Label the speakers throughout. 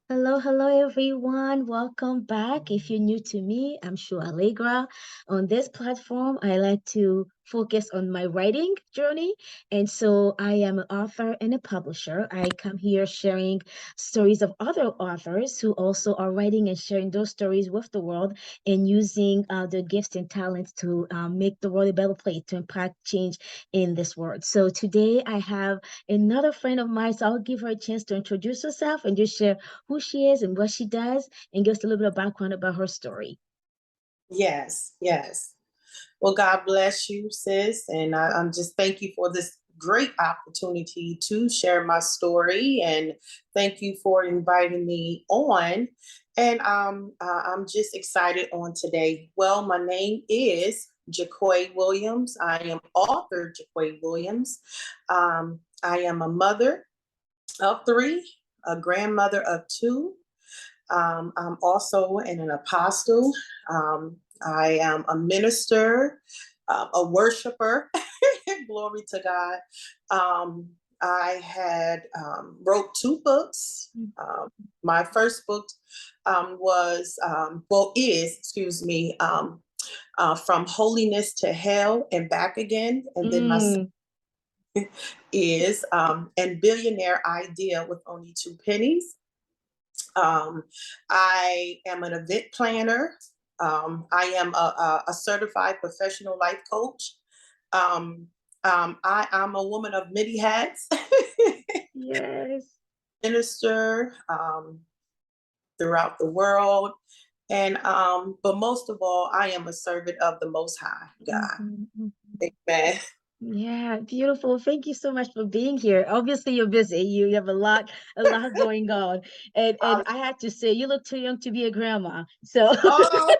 Speaker 1: Hello, hello, everyone. Welcome back. If you're new to me, I'm Shu Allegra. On this platform, I like to focus on my writing journey. And so I am an author and a publisher. I come here sharing stories of other authors who also are writing and sharing those stories with the world and using their gifts and talents to make the world a better place, to impact change in this world. So today I have another friend of mine. So I'll give her a chance to introduce herself and just share who she is and what she does and give us a little bit of background about her story.
Speaker 2: Yes, yes. Well, God bless you, sis. And I'm just thank you for this great opportunity to share my story. And thank you for inviting me on. And I'm just excited on today. Well, my name is Jaquay Williams. I am author Jaquay Williams. I am a mother of three, a grandmother of two. I'm also an apostle. I am a minister, a worshiper. Glory to God. I had wrote two books. My first book excuse me, From Holiness to Hell and Back Again. And then my
Speaker 1: Mm,
Speaker 2: second is And Billionaire Idea with Only Two Pennies. Um, I am an event planner. I am a certified professional life coach. I'm a woman of many hats,
Speaker 1: yes.
Speaker 2: minister throughout the world. And but most of all, I am a servant of the Most High God.
Speaker 1: Mhm, mhm.
Speaker 2: Amen.
Speaker 1: Yeah, beautiful. Thank you so much for being here. Obviously, you're busy. You have a lot going on. And
Speaker 2: Um,
Speaker 1: I had to say, you look too young to be a grandma. So
Speaker 2: oh,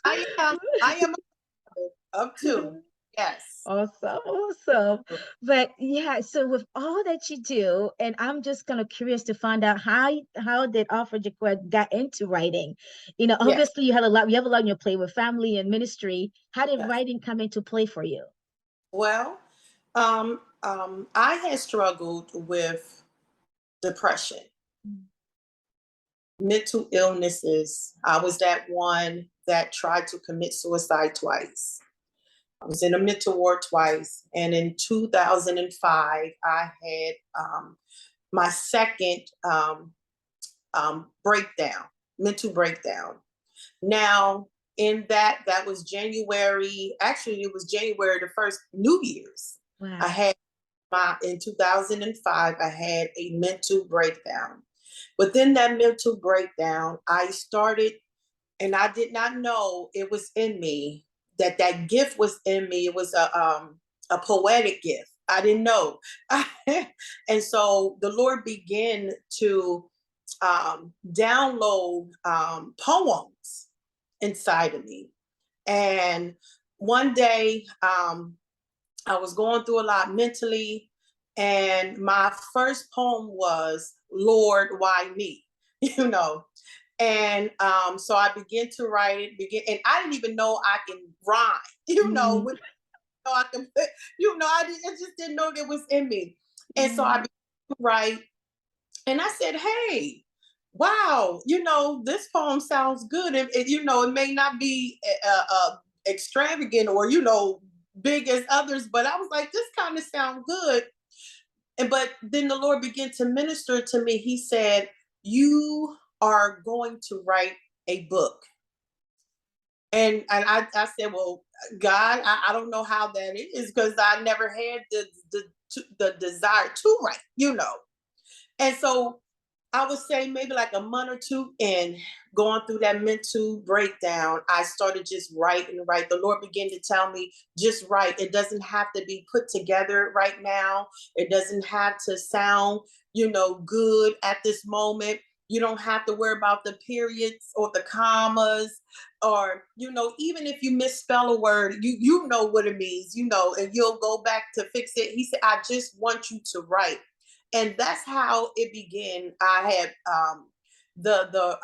Speaker 2: I am a mother of two. Yes.
Speaker 1: awesome, awesome. But yeah, so with all that you do, and I'm just kind of curious to find out how did Author Jaquay got into writing?
Speaker 2: Yes.
Speaker 1: Obviously you have a lot on your plate with family and ministry. How did
Speaker 2: Yes.
Speaker 1: writing come into play for you?
Speaker 2: Well, I had struggled with depression, mental illnesses. I was that one that tried to commit suicide twice. I was in a mental ward twice. And in 2005, I had my second breakdown, mental breakdown. Now, in that was January, actually, it was January the 1st, New Year's. I
Speaker 1: Wow.
Speaker 2: had in 2005, I had a mental breakdown. Within that mental breakdown, I started, and I did not know it was in me, that gift was in me. It was a poetic gift. I didn't know. And so the Lord began to download poems inside of me. And one day, I was going through a lot mentally, and my first poem was "Lord, Why Me?" You know, and so I began to write it. And I didn't even know I can rhyme.
Speaker 1: Mm,
Speaker 2: With I can put, I just didn't know that was in me. And so I
Speaker 1: yeah.
Speaker 2: began to write, and I said, "Hey, wow, this poem sounds good. It may not be extravagant or big as others, but I was like, this kind of sound good." But then the Lord began to minister to me. He said, "You are going to write a book." And I said, "Well, God, I don't know how that is, because I never had the desire to write." And so I would say maybe like a month or two in, going through that mental breakdown, I started just writing and write. The Lord began to tell me, just write. It doesn't have to be put together right now. It doesn't have to sound, good at this moment. You don't have to worry about the periods or the commas, or, even if you misspell a word, you know what it means, and you'll go back to fix it. He said, I just want you to write. And that's how it began. I had the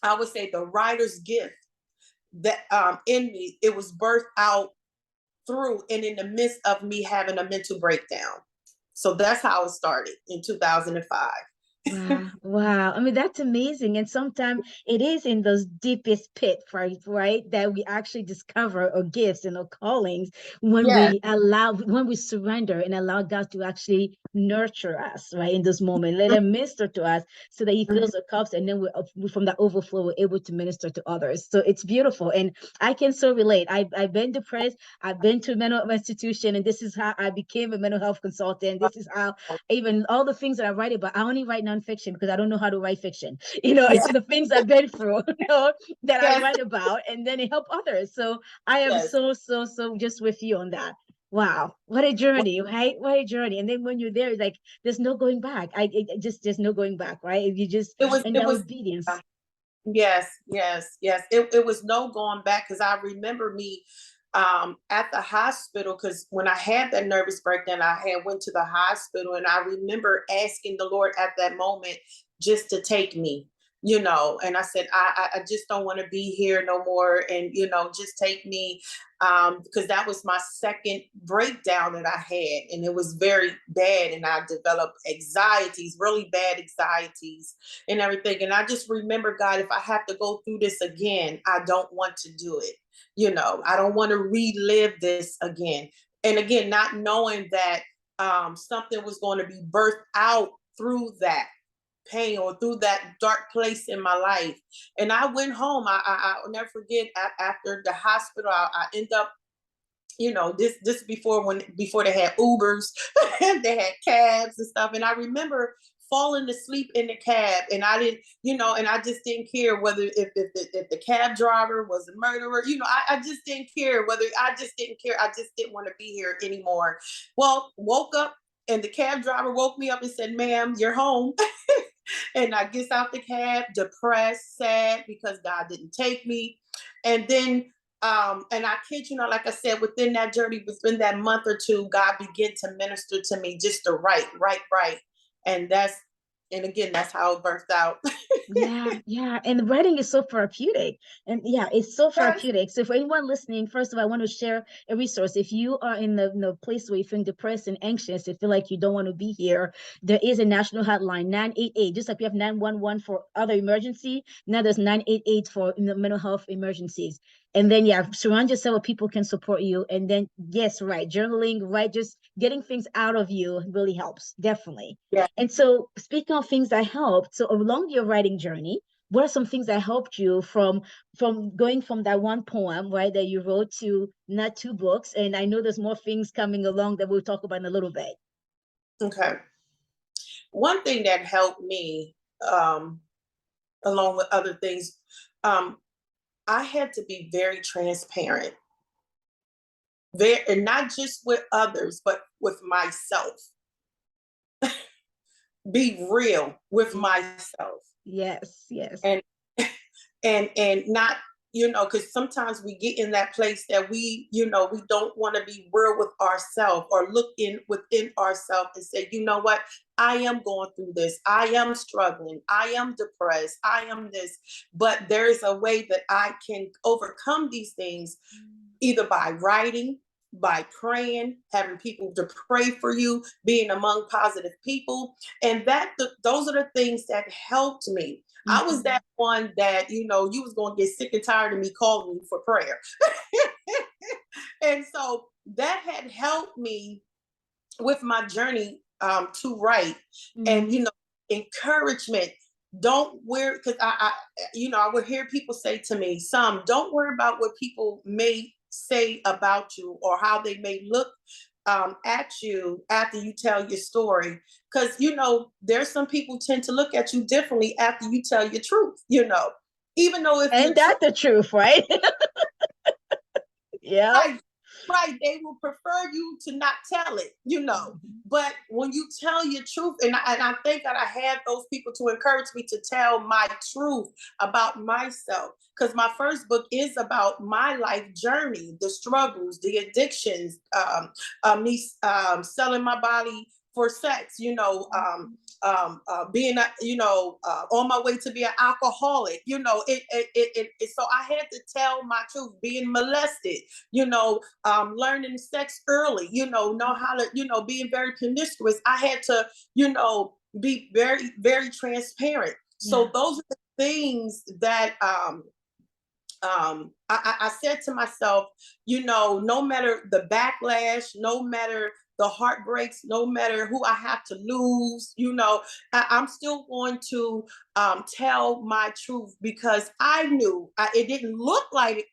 Speaker 2: I would say the writer's gift that in me. It was birthed out through and in the midst of me having a mental breakdown. So that's how it started in 2005.
Speaker 1: Wow, wow. I mean, that's amazing. And sometimes it is in those deepest pit, right, that we actually discover our gifts and our callings when
Speaker 2: Yes.
Speaker 1: when we surrender and allow God to actually nurture us, right, in this moment. Let him minister to us so that he fills the cups, and then from that overflow, we're able to minister to others. So it's beautiful. And I can so relate. I've been depressed. I've been to a mental health institution, and this is how I became a mental health consultant. This is how even all the things that I write about, I only write nonfiction because I don't know how to write fiction. It's
Speaker 2: Yes.
Speaker 1: the things I've been through, that I
Speaker 2: Yes.
Speaker 1: write about, and then it help others. So I am
Speaker 2: Yes.
Speaker 1: so just with you on that. Wow, what a journey, right? What a journey. And then when you're there, it's like there's no going back. Just there's no going back, right? You just
Speaker 2: It was.
Speaker 1: and
Speaker 2: It
Speaker 1: that
Speaker 2: was.
Speaker 1: obedience.
Speaker 2: Yes, yes, yes. It was no going back because I remember me at the hospital because when I had that nervous breakdown, I had went to the hospital and I remember asking the Lord at that moment just to take me, and I said, I just don't want to be here no more. And, just take me because that was my second breakdown that I had. And it was very bad. And I developed anxieties, really bad anxieties and everything. And I just remember, God, if I have to go through this again, I don't want to do it. I don't want to relive this again. And again, not knowing that something was going to be birthed out through that pain or through that dark place in my life. And I went home. I'll never forget after the hospital, I end up, this before they had Ubers, they had cabs and stuff. And I remember falling asleep in the cab, and I didn't, and I just didn't care whether if the cab driver was a murderer. I just didn't care whether I just didn't care. I just didn't want to be here anymore. Well, woke up and the cab driver woke me up and said, "Ma'am, you're home." And I gets out the cab, depressed, sad because God didn't take me. And then and I kid you not, like I said, within that journey, within that month or two, God began to minister to me just to write. And and again, that's how it birthed out.
Speaker 1: Yeah, yeah. And writing is so therapeutic. And yeah, it's so
Speaker 2: Yes.
Speaker 1: therapeutic. So for anyone listening, first of all, I want to share a resource. If you are in the place where you feel depressed and anxious, you feel like you don't want to be here, there is a national hotline, 988. Just like we have 911 for other emergency, now there's 988 for mental health emergencies. And then yeah, surround yourself with people can support you. And then yes, right, journaling, right, just getting things out of you really helps, definitely.
Speaker 2: Yeah.
Speaker 1: And so, speaking of things that helped, so along your writing journey, what are some things that helped you from going from that one poem, right, that you wrote to not two books? And I know there's more things coming along that we'll talk about in a little bit.
Speaker 2: Okay. One thing that helped me, um, along with other things, um, I had to be very transparent. Very, and not just with others, but with myself. Be real with myself.
Speaker 1: Yes, yes.
Speaker 2: And and not, because sometimes we get in that place that we don't want to be real with ourselves or look in within ourselves and say, you know what, I am going through this, I am struggling, I am depressed, I am this, but there is a way that I can overcome these things, either by writing, by praying, having people to pray for you, being among positive people. And those are the things that helped me. I was
Speaker 1: Mhm.
Speaker 2: that one that, you was going to get sick and tired of me calling you for prayer. And so that had helped me with my journey to write. And,
Speaker 1: Mhm.
Speaker 2: encouragement. Don't worry, because I would hear people say to me, some, don't worry about what people may say about you or how they may look at you after you tell your story. Because, there's some people tend to look at you differently after you tell your truth, even though if your
Speaker 1: And
Speaker 2: truth.
Speaker 1: that's the truth, right? Yeah.
Speaker 2: Right, right. They will prefer you to not tell it,
Speaker 1: Mhm.
Speaker 2: But when you tell your truth, and I think that I had those people to encourage me to tell my truth about myself. Because my first book is about my life journey, the struggles, the addictions, me selling my body for sex, being on my way to be an alcoholic, so I had to tell my truth, being molested, learning sex early, know how to, being very promiscuous. I had to, be very, very transparent. So those are the things that I said to myself, no matter the backlash, no matter the heartbreaks, no matter who I have to lose, I'm still going to tell my truth, because I knew it didn't look like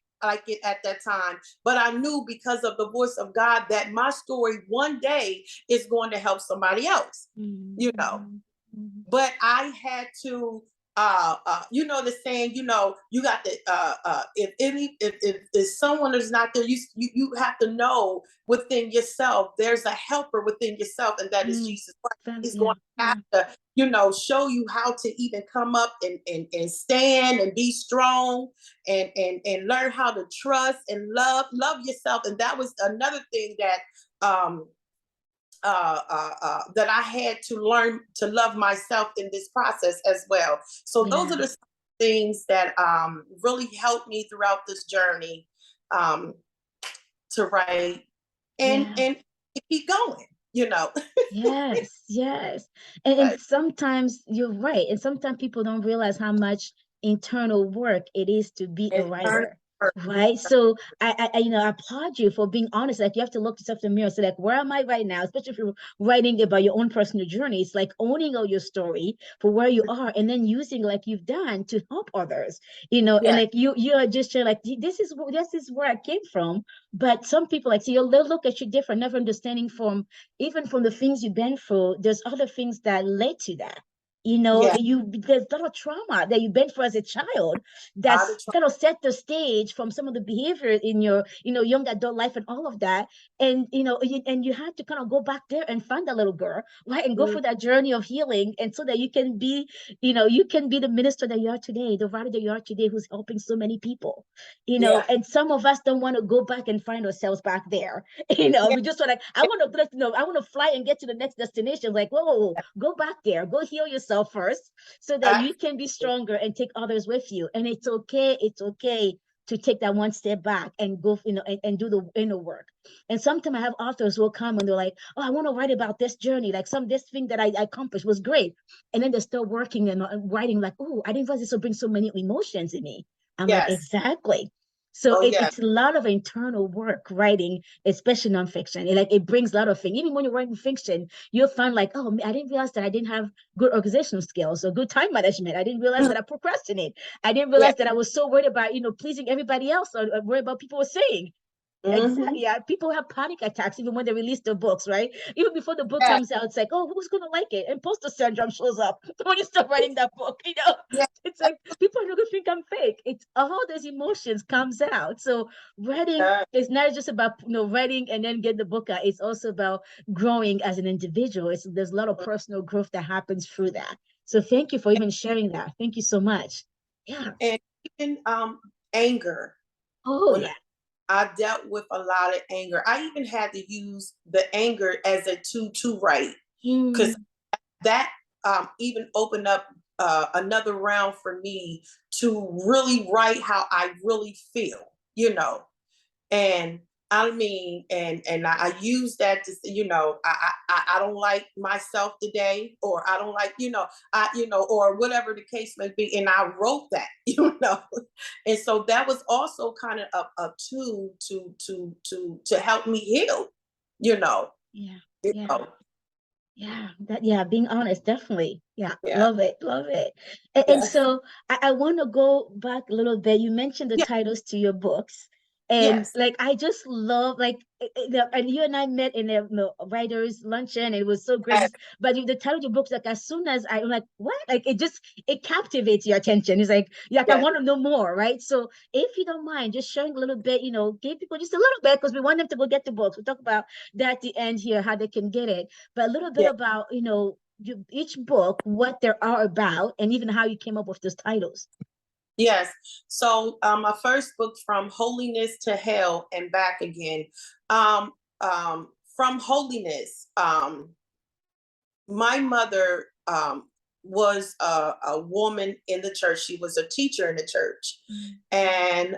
Speaker 2: it at that time, but I knew, because of the voice of God, that my story one day is going to help somebody else. But I had to, the saying, you got to, if someone is not there, you have to know within yourself, there's a helper within yourself, and that is Jesus Christ. He's going to have to, show you how to even come up and stand and be strong, and learn how to trust and love yourself. And that was another thing that, that I had to learn to love myself in this process as well. So those are the things that really helped me throughout this journey, to write and keep going.
Speaker 1: Yes, yes. And sometimes you're right. And sometimes people don't realize how much internal work it is to be a writer. Right. So I applaud you for being honest. Like, you have to look yourself in the mirror and say, like, where am I right now? Especially if you're writing about your own personal journey. It's like owning all your story for where you are, and then using, like you've done, to help others. And like you are just sharing, like, this is where I came from. But some people, like, see, they'll look at you different, never understanding from even from the things you've been through, there's other things that led to that. There's a lot of trauma that you've been through as a child that's kind of set the stage from some of the behavior in your, young adult life and all of that. And and you had to kind of go back there and find that little girl, right? And go through that journey of healing, and so that you can be, the minister that you are today, the writer that you are today, who's helping so many people. And some of us don't want to go back and find ourselves back there. We just want, like, I want to, I want to fly and get to the next destination. Like, whoa, go back there, go heal yourself first, so that you can be stronger and take others with you. And it's okay. It's okay to take that one step back and go, and do the inner work. And sometimes I have authors who will come and they're like, oh, I want to write about this journey, like this thing that I accomplished was great. And then they're still working and writing, like, oh, I didn't realize this will bring so many emotions in me. I'm like, exactly. So it's a lot of internal work writing, especially nonfiction. It brings a lot of things. Even when you're writing fiction, you'll find, like, oh, I didn't realize that I didn't have good organizational skills or good time management. I didn't realize that I procrastinate. I didn't realize that I was so worried about, pleasing everybody else, or worried about people were saying. Exactly. Yeah, people have panic attacks even when they release their books, right? Even before the book comes out, it's like, oh, who's gonna like it? Imposter syndrome shows up when you start writing that book. It's like people are gonna think I'm fake. It's all those emotions comes out. So writing is not just about writing and then get the book out. It's also about growing as an individual. There's a lot of personal growth that happens through that. So thank you for even sharing that. Thank you so much. Yeah.
Speaker 2: And even anger.
Speaker 1: Oh, yeah.
Speaker 2: I dealt with a lot of anger. I even had to use the anger as a tool to write, because that even opened up another round for me to really write how I really feel, and I mean, and I use that to, I don't like myself today, or I don't like, or whatever the case may be. And I wrote that, and so that was also kind of a tool to help me heal,
Speaker 1: Yeah. Yeah, being honest, definitely. Yeah. Love it. And so I want to go back a little bit. You mentioned the titles to your books. And like, I just love, like, and you and I met in a writers luncheon. It was so great. But the title of your books, like, as soon as I'm like, what? Like, it captivates your attention. It's like, I want to know more, right? So if you don't mind, just sharing a little bit, give people just a little bit, because we want them to go get the books. We'll talk about that at the end here, how they can get it. But a little bit about, each book, what they are about, and even how you came up with those titles.
Speaker 2: Yes. So my first book, From Holiness to Hell and Back Again. From Holiness, my mother was a woman in the church. She was a teacher in the church. And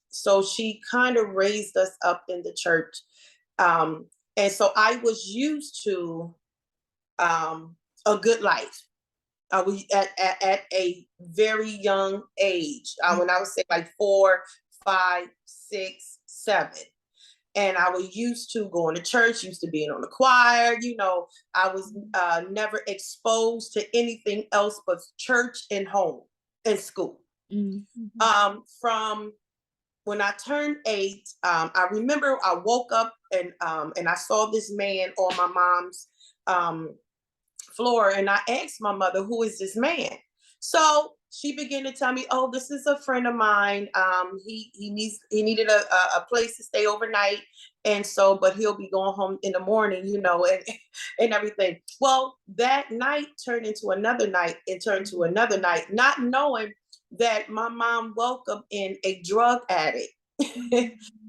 Speaker 2: so she kind of raised us up in the church. And so I was used to a good life. I was at a very young age. When I was say like 4, 5, 6, 7. And I was used to going to church, used to being on the choir. I was never exposed to anything else but church and home and school.
Speaker 1: Mm-hmm.
Speaker 2: From when I turned 8, I remember I woke up and I saw this man on my mom's floor, and I asked my mother, "Who is this man?" So she began to tell me, "Oh, this is a friend of mine. He needed a place to stay overnight, and so but he'll be going home in the morning, and and everything." Well, that night turned into another night, and turned to another night, not knowing that my mom welcomed in a drug addict.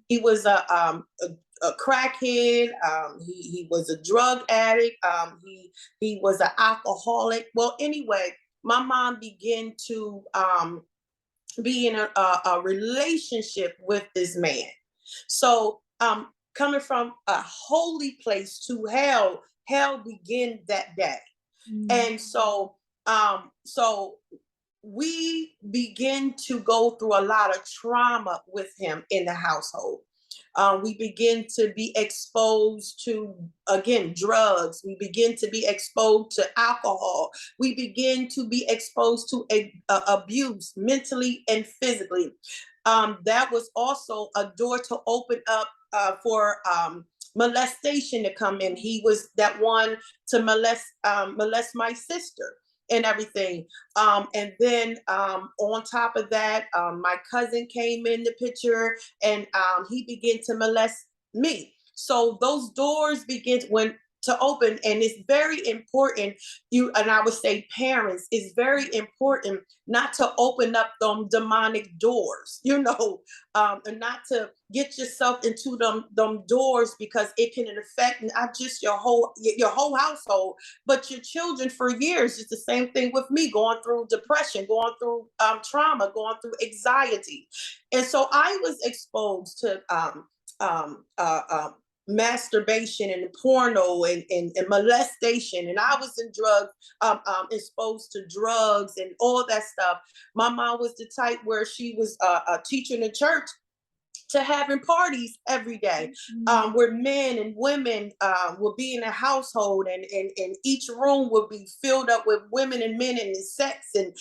Speaker 2: He was a crackhead. He was a drug addict. He was an alcoholic. Well, anyway, my mom began to be in a relationship with this man. So coming from a holy place to hell, hell began that day. And so we begin to go through a lot of trauma with him in the household. We begin to be exposed to, again, drugs. We begin to be exposed to alcohol. We begin to be exposed to abuse, mentally and physically. That was also a door to open up for molestation to come in. He was that one to molest my sister and everything. And then on top of that, my cousin came in the picture, and he began to molest me. So those doors begin to open, and it's very important. And I would say parents, it's very important not to open up them demonic doors, and not to get yourself into them doors, because it can affect not just your whole household, but your children for years. It's the same thing with me, going through depression, going through trauma, going through anxiety. And so I was exposed to masturbation and porno and molestation, and I was in drugs, exposed to drugs and all that stuff. My mom was the type where she was a teacher in the church, to having parties every day, where men and women would be in a household, and each room would be filled up with women and men and sex. And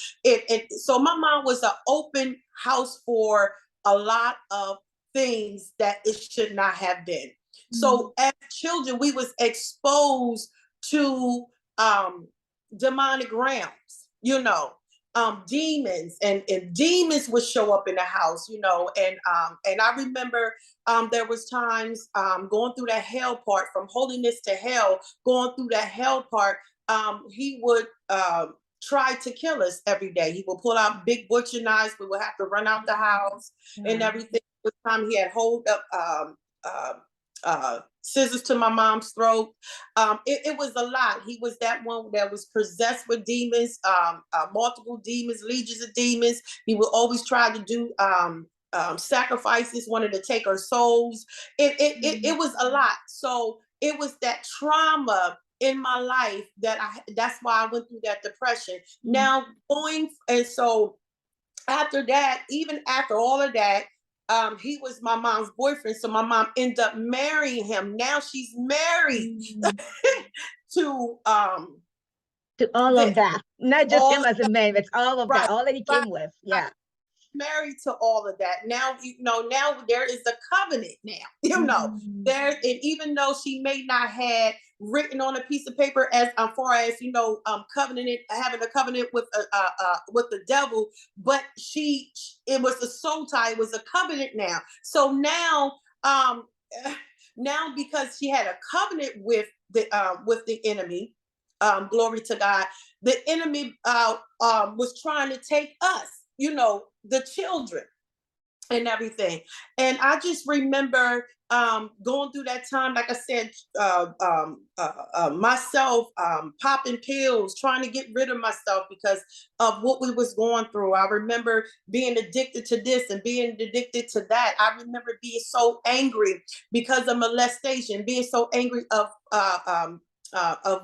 Speaker 2: so my mom was an open house for a lot of things that it should not have been. So as children, we was exposed to demonic realms, demons, and demons would show up in the house, and I remember there was times going through that hell part, from holiness to hell, going through that hell part. He would try to kill us every day. He would pull out big butcher knives. We would have to run out the house and everything. This time he had hold up scissors to my mom's throat. It was a lot. He was that one that was possessed with demons, multiple demons, legions of demons. He would always try to do sacrifices, wanted to take our souls. It was a lot. So it was that trauma in my life that's why I went through that depression. Now and so after that, even after all of that, he was my mom's boyfriend. So my mom ended up marrying him. Now she's married to
Speaker 1: all
Speaker 2: this.
Speaker 1: of that. Not just him as a man, it's all of that,
Speaker 2: Right,
Speaker 1: all that he
Speaker 2: right,
Speaker 1: came with.
Speaker 2: right.
Speaker 1: Yeah.
Speaker 2: Married to all of that. Now, now there is a covenant now, there, and even though she may not have written on a piece of paper as far as, covenant, having a covenant with the devil, but it was a soul tie, it was a covenant now. So now, now because she had a covenant with the enemy, glory to God, the enemy was trying to take us, the children and everything. And I just remember going through that time, like I said, myself popping pills, trying to get rid of myself because of what we was going through. I remember being addicted to this and being addicted to that. I remember being so angry because of molestation, being so angry of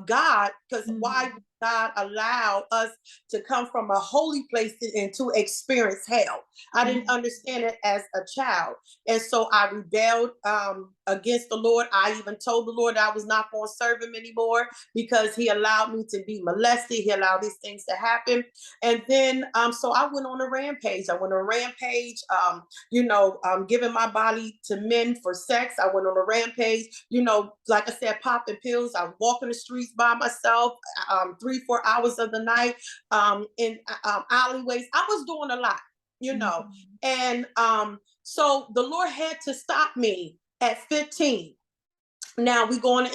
Speaker 2: God, because why God allowed us to come from a holy place and to experience hell. I didn't understand it as a child. And so I rebelled against the Lord. I even told the Lord I was not going to serve him anymore because he allowed me to be molested. He allowed these things to happen. And then, so I went on a rampage. I went on a rampage, giving my body to men for sex. I went on a rampage, like I said, popping pills. I was walking the streets by myself, 3-4 hours of the night, in alleyways. I was doing a lot, and so the Lord had to stop me at 15. Now we're going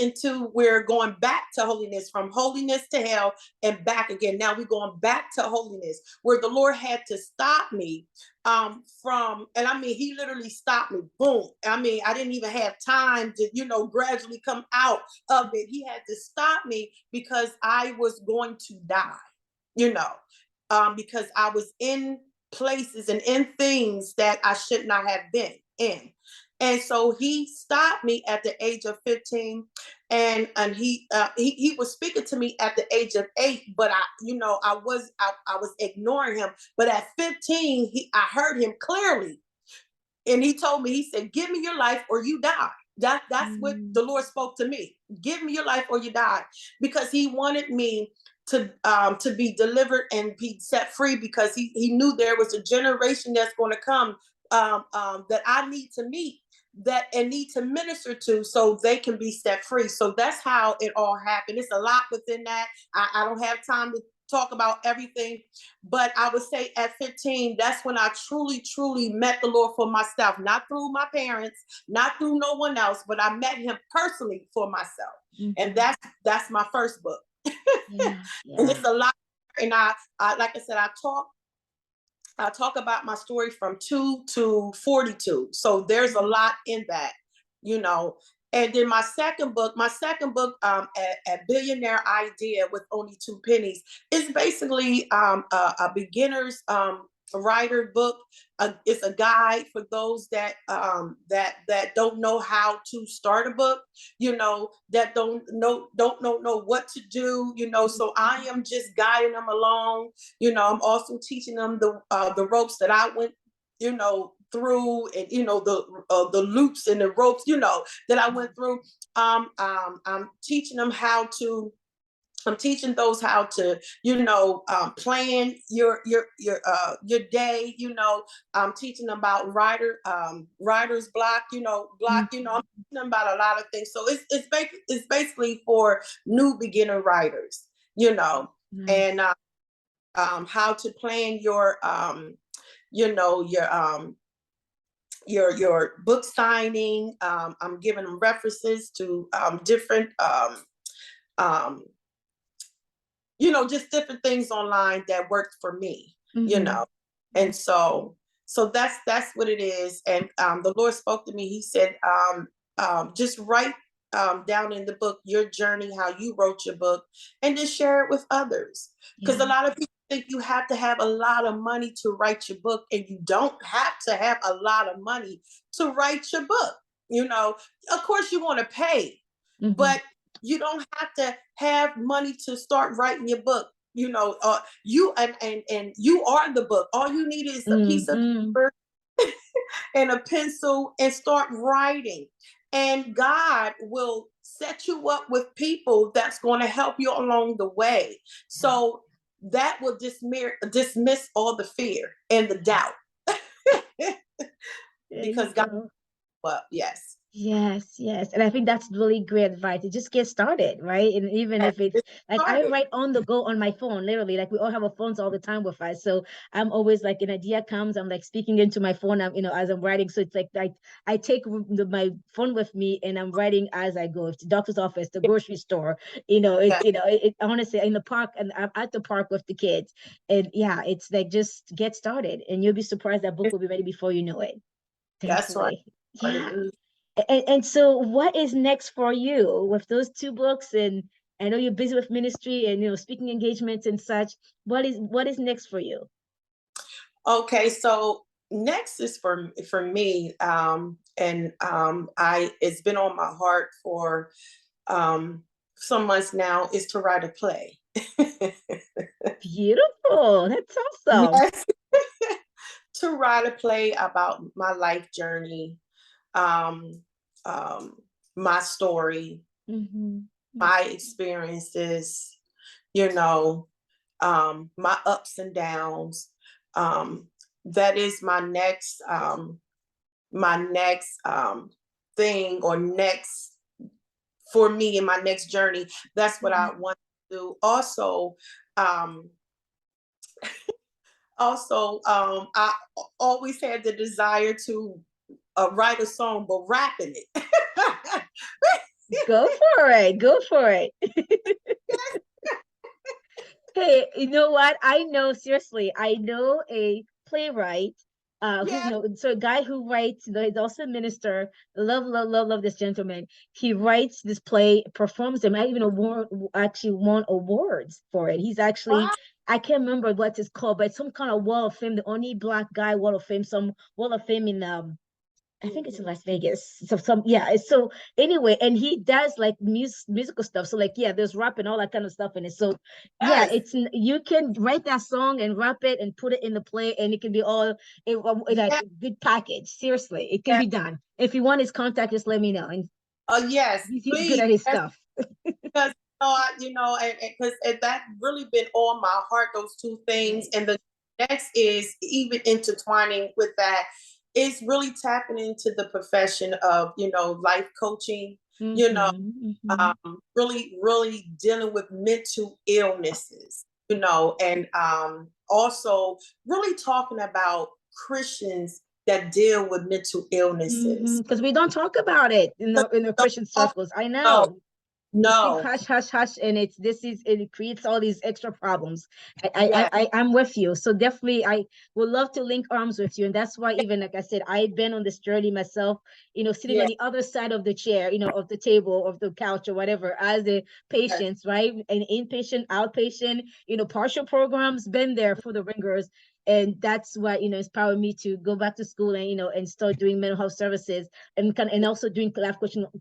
Speaker 2: back to holiness, from holiness to hell and back again. Now we're going back to holiness, where the Lord had to stop me and I mean, he literally stopped me. Boom. I mean, I didn't even have time to, gradually come out of it. He had to stop me because I was going to die, because I was in places and in things that I should not have been in. And so he stopped me at the age of 15, and he was speaking to me at the age of 8, but I was ignoring him. But at 15, I heard him clearly, and he told me, he said, "Give me your life or you die." That's what the Lord spoke to me. Give me your life or you die, because he wanted me to be delivered and be set free, because he knew there was a generation that's going to come that I need to meet, that and need to minister to, so they can be set free. So that's how it all happened. It's a lot within that. I don't have time to talk about everything, but I would say at 15, that's when I truly met the Lord for myself, not through my parents, not through no one else, but I met him personally for myself. And that's my first book.
Speaker 1: Yeah.
Speaker 2: And it's a lot. And I like I said, I talk about my story from 2 to 42. So there's a lot in that, And then my second book, a Billionaire Idea with Only 2 Pennies, is basically a beginner's writer book. It's a guide for those that don't know how to start a book, that don't know what to do, So I am just guiding them along. I'm also teaching them the ropes that I went, through, and the loops and the ropes, that I went through. I'm teaching them how to. I'm teaching those how to, plan your day. I'm teaching them about writer's block. I'm teaching them about a lot of things. So it's basically for new beginner writers. And how to plan your book signing. I'm giving them references to different just different things online that worked for me, and so that's what it is. And the Lord spoke to me. He said, just write down in the book your journey, how you wrote your book, and just share it with others, because a lot of people think you have to have a lot of money to write your book, and you don't have to have a lot of money to write your book. Of course you want to pay, but you don't have to have money to start writing your book. You and you are the book. All you need is a piece of paper and a pencil, and start writing. And God will set you up with people that's going to help you along the way. So that will dismiss all the fear and the doubt. Because God, well, yes.
Speaker 1: Yes, yes. And I think that's really great advice. It just get started, right? And even if it's like I write on the go on my phone, literally, like we all have our phones all the time with us. So I'm always like, an idea comes, I'm like speaking into my phone, as I'm writing. So it's like I take my phone with me and I'm writing as I go. If the doctor's office, the grocery store, I want to say in the park, and I'm at the park with the kids. And yeah, it's like, just get started and you'll be surprised that book will be ready before you know it.
Speaker 2: That's right.
Speaker 1: Yeah. And so what is next for you with those 2 books? And I know you're busy with ministry and speaking engagements and such. What is next for you?
Speaker 2: Okay, so next is for me, and it's been on my heart for some months now, is to write a play.
Speaker 1: Beautiful. That's awesome.
Speaker 2: Yes. To write a play about my life journey, um, um, my story,
Speaker 1: Mm-hmm.
Speaker 2: my experiences, you know, my ups and downs. Um, that is my next thing, or next for me in my next journey. That's what I want to do. Um, I always had the desire to write a song, but rapping it.
Speaker 1: Go for it. Go for it. Hey, you know what? I know, seriously, I know a playwright who
Speaker 2: Yeah.
Speaker 1: no so a guy who writes, he's also a minister. Love, love, love, love this gentleman. He writes this play, performs them. I even award actually won awards for it. He's actually,
Speaker 2: Wow.
Speaker 1: I can't remember what it's called, but it's some kind of wall of fame, the only black guy wall of fame, some wall of fame in I think it's in
Speaker 2: Mhm.
Speaker 1: Las Vegas. So some yeah. So anyway, and he does like musical stuff. So like yeah, there's rap and all that kind of stuff in it. So yeah,
Speaker 2: Yes.
Speaker 1: you can write that song and rap it and put it in the play, and it can be all like
Speaker 2: Yeah.
Speaker 1: a good package. Seriously, it can
Speaker 2: Yeah.
Speaker 1: be done. If you want his contact, just let me know. And
Speaker 2: Yes.
Speaker 1: he's good
Speaker 2: Please.
Speaker 1: at his
Speaker 2: Yes,
Speaker 1: stuff.
Speaker 2: because and because that really been on my heart. Those two things,
Speaker 1: Right.
Speaker 2: and the next is even intertwining with that is really tapping into the profession of life coaching. You know,
Speaker 1: Mm-hmm, mm-hmm,
Speaker 2: really, really dealing with mental illnesses. And also really talking about Christians that deal with mental
Speaker 1: mm-hmm.
Speaker 2: illnesses.
Speaker 1: Because we don't talk about it in the
Speaker 2: Don't
Speaker 1: Christian
Speaker 2: talk-
Speaker 1: circles. I
Speaker 2: No,
Speaker 1: know. We keep
Speaker 2: no,
Speaker 1: hush, hush, hush, and it creates all these extra problems.
Speaker 2: yeah,
Speaker 1: I'm with you. So definitely, I would love to link arms with you, and that's why even like I said, I've been on this journey myself. Sitting on
Speaker 2: yeah,
Speaker 1: the other side of the chair, of the table, of the couch, or whatever, as the
Speaker 2: yes,
Speaker 1: patients, right? And inpatient, outpatient, partial programs, been there for the ringers. And that's what inspired me to go back to school and and start doing mental health services and also doing life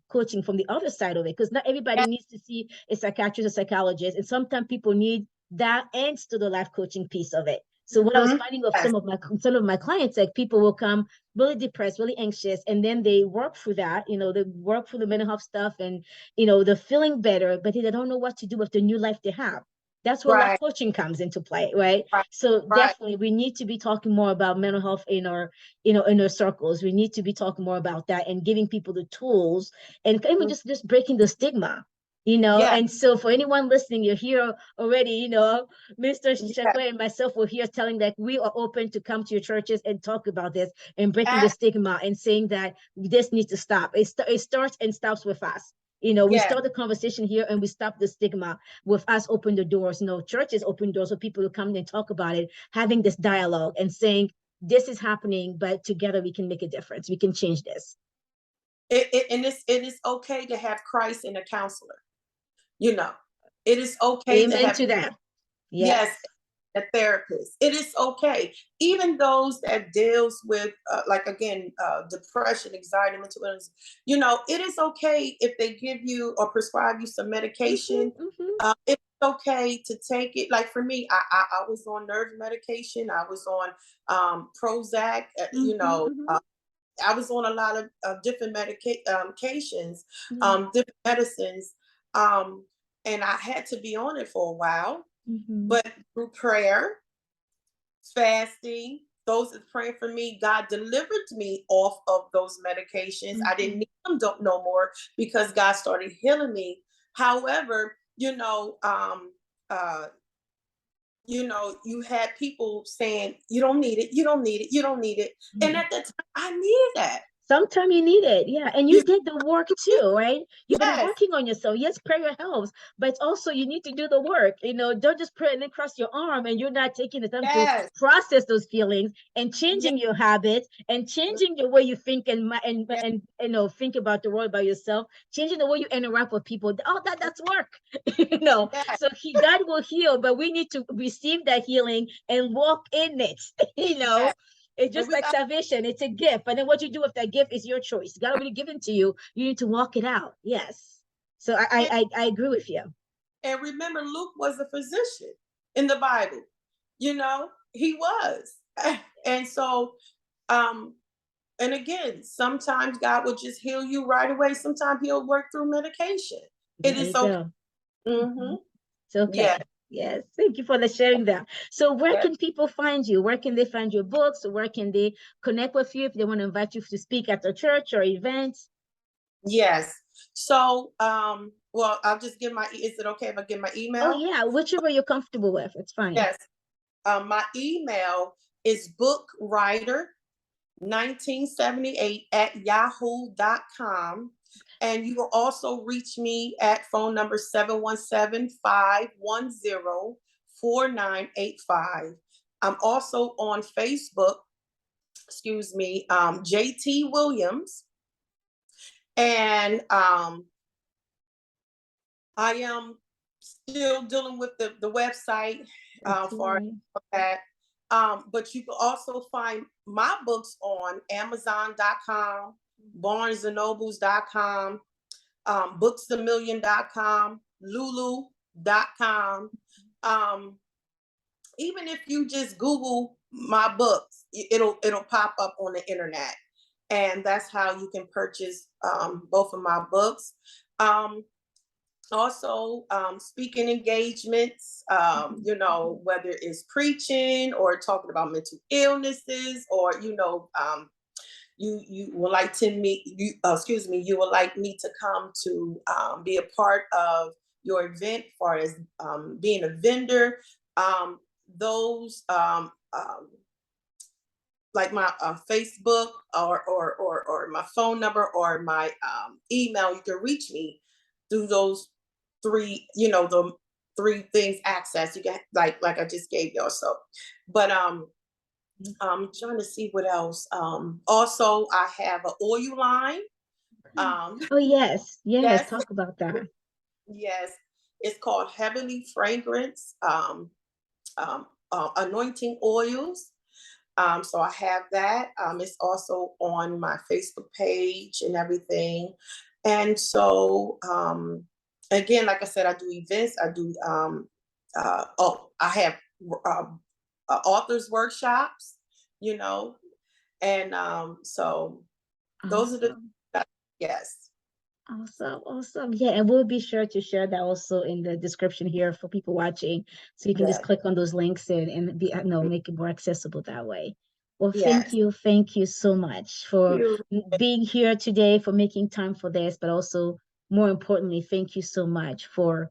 Speaker 1: coaching from the other side of it, because not everybody
Speaker 2: yes.
Speaker 1: needs to see a psychiatrist or psychologist, and sometimes people need that and to the life coaching piece of it. So what I was
Speaker 2: Mhm.
Speaker 1: finding of
Speaker 2: Yes,
Speaker 1: some of my clients, like people will come really depressed, really anxious, and then they work through that, they work through the mental health stuff, and they're feeling better, but they don't know what to do with the new life they have. That's where life
Speaker 2: right,
Speaker 1: coaching comes into play, right?
Speaker 2: right,
Speaker 1: So
Speaker 2: right.
Speaker 1: definitely we need to be talking more about mental health in our in our circles. We need to be talking more about that and giving people the tools, and even
Speaker 2: Mhm.
Speaker 1: just breaking the stigma.
Speaker 2: Yeah,
Speaker 1: And so for anyone listening, you're here already, Mr.
Speaker 2: yeah,
Speaker 1: Jaquay and myself were here telling that we are open to come to your churches and talk about this and breaking the
Speaker 2: yes,
Speaker 1: stigma and saying that this needs to stop. It starts and stops with us. We
Speaker 2: yes.
Speaker 1: start the conversation here and we stop the stigma with us open the doors. Churches open doors for people to come and talk about it, having this dialogue and saying, this is happening, but together we can make a difference. We can change this.
Speaker 2: It is okay to have Christ and a counselor. You know, it is okay to
Speaker 1: Amen
Speaker 2: have,
Speaker 1: to that.
Speaker 2: yes,
Speaker 1: Yes.
Speaker 2: a therapist. It is okay. Even those that deals with, like again, depression, anxiety, mental illness. It is okay if they give you or prescribe you some
Speaker 1: Mm-hmm,
Speaker 2: medication.
Speaker 1: mm-hmm,
Speaker 2: It's okay to take it. Like for me, I was on nerve medication. I was on Prozac.
Speaker 1: mm-hmm, mm-hmm.
Speaker 2: I was on a lot of different medications,
Speaker 1: Yeah.
Speaker 2: different medicines, um, and I had to be on it for a while.
Speaker 1: Mm-hmm,
Speaker 2: But through prayer, fasting, those that praying for me, God delivered me off of those medications. I
Speaker 1: mm-hmm,
Speaker 2: didn't need them no more because God started healing me. However, uh, you had people saying, you don't need it, you don't need it, you don't need it. And
Speaker 1: mm-hmm.
Speaker 2: at that time, I needed that.
Speaker 1: Sometimes you need it, yeah. And
Speaker 2: You
Speaker 1: you did the work too, right? You've been
Speaker 2: Yes,
Speaker 1: working on yourself. Yes, prayer helps, but also you need to do the work. Don't just pray and then cross your arm and you're not taking the time to
Speaker 2: yes,
Speaker 1: process those feelings and
Speaker 2: yes,
Speaker 1: changing your habits and changing the way you think
Speaker 2: yes,
Speaker 1: and think about the world, about yourself, changing the way you interact with people. Oh, that's work.
Speaker 2: yes.
Speaker 1: So God will heal, but we need to receive that healing and walk in it. you know
Speaker 2: Yes.
Speaker 1: it's
Speaker 2: And
Speaker 1: just
Speaker 2: we
Speaker 1: like
Speaker 2: got
Speaker 1: salvation. It's a gift. And then what you do with that gift is your choice. God already given to you. You need to walk it out. Yes. So I agree with you.
Speaker 2: And remember, Luke was a physician in the Bible. You know, he was. And so, and again, sometimes God will just heal you right away. Sometimes he'll work through medication. It
Speaker 1: There
Speaker 2: is
Speaker 1: you
Speaker 2: okay.
Speaker 1: go.
Speaker 2: Mm-hmm.
Speaker 1: It's okay.
Speaker 2: Yeah.
Speaker 1: Yes. Thank you for the sharing that. So where
Speaker 2: Yeah.
Speaker 1: can people find you? Where can they find your books? Where can they connect with you if they want to invite you to speak at a church or events?
Speaker 2: Yes. So, well, I'll just give is it okay if I give my
Speaker 1: Oh
Speaker 2: email?
Speaker 1: yeah, whichever you're comfortable with. It's fine.
Speaker 2: Yes. My email is bookWriter1978 at yahoo.com. And you will also reach me at phone number 717-510-4985. I'm also on Facebook, JT Williams. And I am still dealing with the website
Speaker 1: That's
Speaker 2: for
Speaker 1: right.
Speaker 2: that. But you can also find my books on Amazon.com, BarnesandNobles.com, BooksAMillion.com, Lulu.com. Even if you just Google my books, it'll pop up on the internet, and that's how you can purchase both of my books. Also, speaking engagements, whether it's preaching or talking about mental illnesses, or you would like to meet you would like me to come to be a part of your event, as far as being a vendor. Those like my Facebook or my phone number or my email, you can reach me through those three, the three things access. You get like I just gave y'all. So, but I'm trying to see what else. Also, I have an oil line.
Speaker 1: Oh yes, yes.
Speaker 2: Yes,
Speaker 1: Talk about that.
Speaker 2: yes. It's called Heavenly Fragrance Anointing Oils. So I have that. It's also on my Facebook page and everything. And so, again, like I said, I do events. I do, I have authors workshops, you know, and so those are the,
Speaker 1: Awesome.
Speaker 2: yes.
Speaker 1: Awesome, awesome. Yeah, and we'll be sure to share that also in the description here for people watching. So you can just
Speaker 2: Yeah.
Speaker 1: click on those links and be, make it more accessible that way. Well,
Speaker 2: Yes.
Speaker 1: thank you so much for
Speaker 2: You.
Speaker 1: being here today, for making time for this, but also more importantly, thank you so much for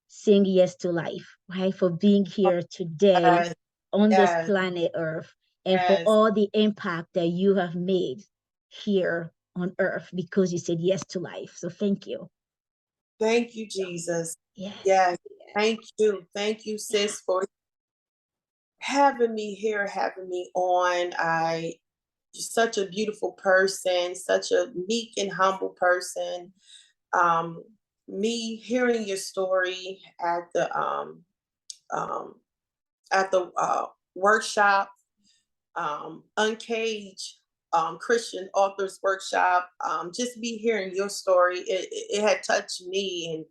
Speaker 1: saying yes to life, right? For being here today
Speaker 2: Yes.
Speaker 1: on this
Speaker 2: Yes.
Speaker 1: planet Earth and for
Speaker 2: Yes.
Speaker 1: all the impact that you have made here on earth because you said yes to life. So thank you.
Speaker 2: Thank you, Jesus.
Speaker 1: Yes.
Speaker 2: Yes. Thank you. Thank you,
Speaker 1: Yeah.
Speaker 2: sis, for having me here, having me on. You're such a beautiful person, such a meek and humble person. Um, Me hearing your story um, at the workshop, Uncaged Christian Authors Workshop. Just me hearing your story, it had touched me,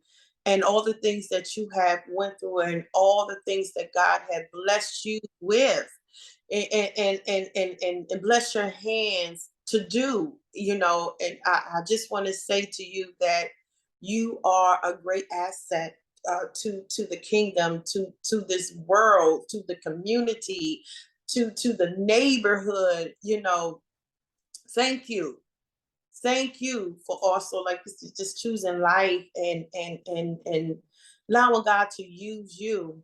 Speaker 2: and all the things that you have went through, and all the things that God had blessed you with, and bless your hands to do. And I just want to say to you that you are a great asset to the kingdom, to this world, to the community, to the neighborhood. Thank you for also, like, just choosing life, and allowing God to use you.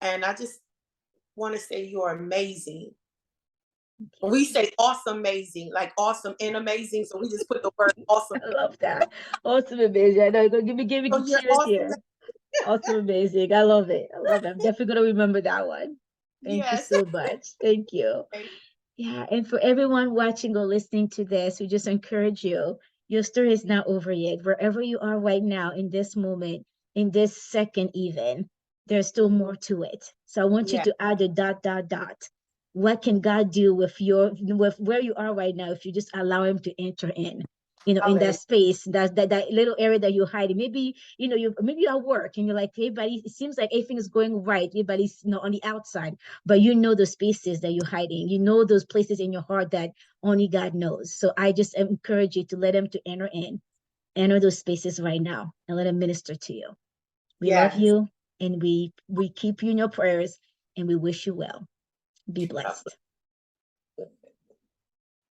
Speaker 2: And I just want to say you're amazing. We say awesome, amazing, like awesome and amazing, so we just put the word awesome.
Speaker 1: I love that. Awesome, amazing. I know. Give me
Speaker 2: So you're
Speaker 1: cheers
Speaker 2: awesome.
Speaker 1: here. Awesome, amazing. I love it. I love it. I'm definitely gonna remember that one. Thank you
Speaker 2: Yes.
Speaker 1: so much. Thank you. Yeah, and for everyone watching or listening to this, we just encourage you. Your story is not over yet. Wherever you are right now, in this moment, in this second, even, there's still more to it. So I want you
Speaker 2: Yeah.
Speaker 1: to add a dot, dot, dot. What can God do with where you are right now if you just allow Him to enter in? in that
Speaker 2: Hallelujah.
Speaker 1: space, that little area that you're hiding. Maybe, maybe you're at work and you're like, everybody, it seems like everything is going right. Everybody's, on the outside, but those spaces that you're hiding, those places in your heart that only God knows. So I just encourage you to let him to enter those spaces right now and let him minister to you. We love
Speaker 2: Yes.
Speaker 1: you, and we keep you in your prayers, and we wish you well. Be blessed.